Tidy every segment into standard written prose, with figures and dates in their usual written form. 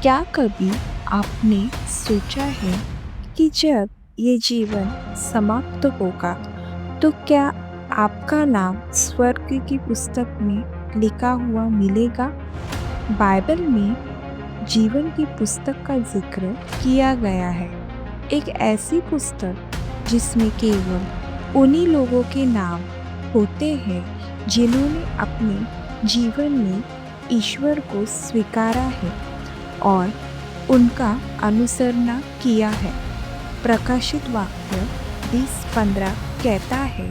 क्या कभी आपने सोचा है कि जब ये जीवन समाप्त होगा तो क्या आपका नाम स्वर्ग की पुस्तक में लिखा हुआ मिलेगा? बाइबल में जीवन की पुस्तक का जिक्र किया गया है। एक ऐसी पुस्तक जिसमें केवल उन्हीं लोगों के नाम होते हैं जिन्होंने अपने जीवन में ईश्वर को स्वीकारा है और उनका अनुसरण किया है। प्रकाशित वाक्य 20:15 कहता है,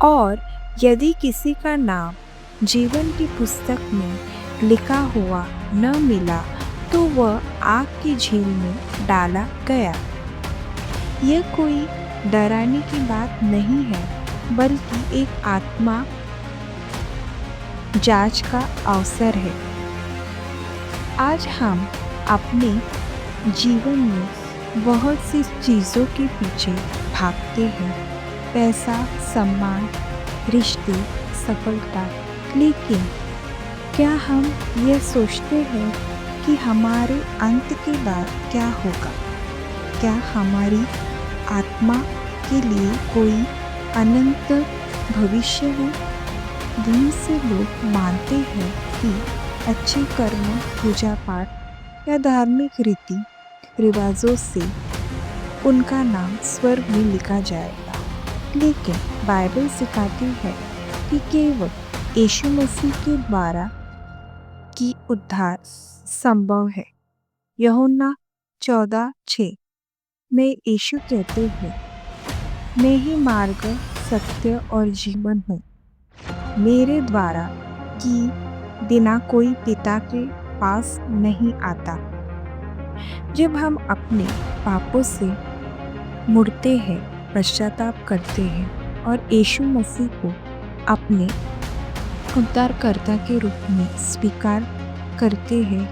और यदि किसी का नाम जीवन की पुस्तक में लिखा हुआ न मिला तो वह आग की झील में डाला गया। यह कोई डराने की बात नहीं है, बल्कि एक आत्मा जांच का अवसर है। आज हम अपने जीवन में बहुत सी चीज़ों के पीछे भागते हैं, पैसा, सम्मान, रिश्ते, सफलता। लेकिन क्या हम यह सोचते हैं कि हमारे अंत के बाद क्या होगा? क्या हमारी आत्मा के लिए कोई अनंत भविष्य है? बहुत से लोग मानते हैं कि अच्छे कर्म, पूजा पाठ या धार्मिक रीति रिवाजों से उनका नाम स्वर्ग में लिखा जाएगा। लेकिन बाइबल सिखाती है कि केवल यीशु मसीह के द्वारा की उद्धार संभव है। यूहन्ना 14:6 में यीशु कहते हैं, मैं ही मार्ग, सत्य और जीवन हूँ। मेरे द्वारा की बिना कोई पिता के पास नहीं आता। जब हम अपने पापों से मुड़ते हैं, पश्चाताप करते हैं और यीशु मसीह को अपने उद्धारकर्ता के रूप में स्वीकार करते हैं,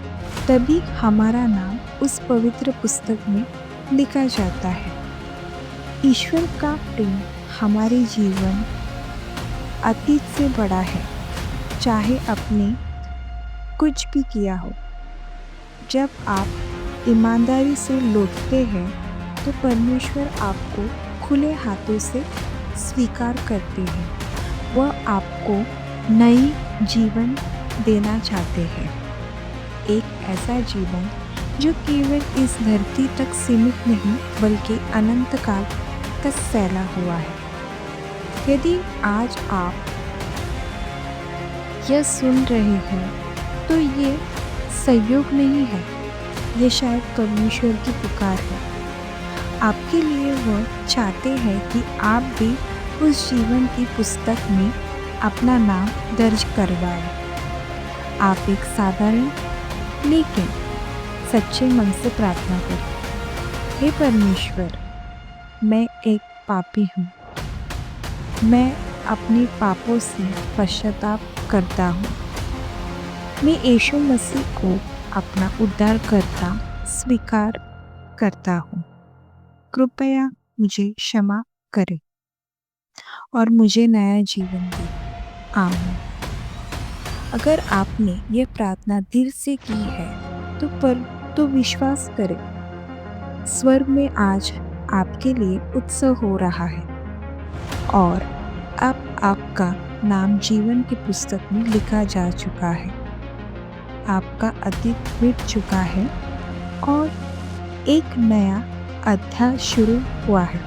तभी हमारा नाम उस पवित्र पुस्तक में लिखा जाता है। ईश्वर का प्रेम हमारे जीवन अतीत से बड़ा है, चाहे आपने कुछ भी किया हो। जब आप ईमानदारी से लौटते हैं तो परमेश्वर आपको खुले हाथों से स्वीकार करते हैं। वह आपको नई जीवन देना चाहते हैं, एक ऐसा जीवन जो केवल इस धरती तक सीमित नहीं बल्कि अनंत काल तक फैला हुआ है। यदि आज आप यह सुन रहे हैं तो ये संयोग नहीं है, ये शायद परमेश्वर की पुकार है। आपके लिए वह चाहते हैं कि आप भी उस जीवन की पुस्तक में अपना नाम दर्ज करवाएं। आप एक साधारण लेकिन सच्चे मन से प्रार्थना करें। हे परमेश्वर, मैं एक पापी हूँ। मैं अपने पापों से पश्चाताप करता हूँ। मैं यीशु मसीह को अपना उद्धारकर्ता स्वीकार करता हूँ। कृपया मुझे क्षमा करें और मुझे नया जीवन दें। आमीन। अगर आपने ये प्रार्थना दिल से की है तो विश्वास करें, स्वर्ग में आज आपके लिए उत्सव हो रहा है और अब आपका नाम जीवन की पुस्तक में लिखा जा चुका है। आपका अतीत मिट चुका है और एक नया अध्याय शुरू हुआ है।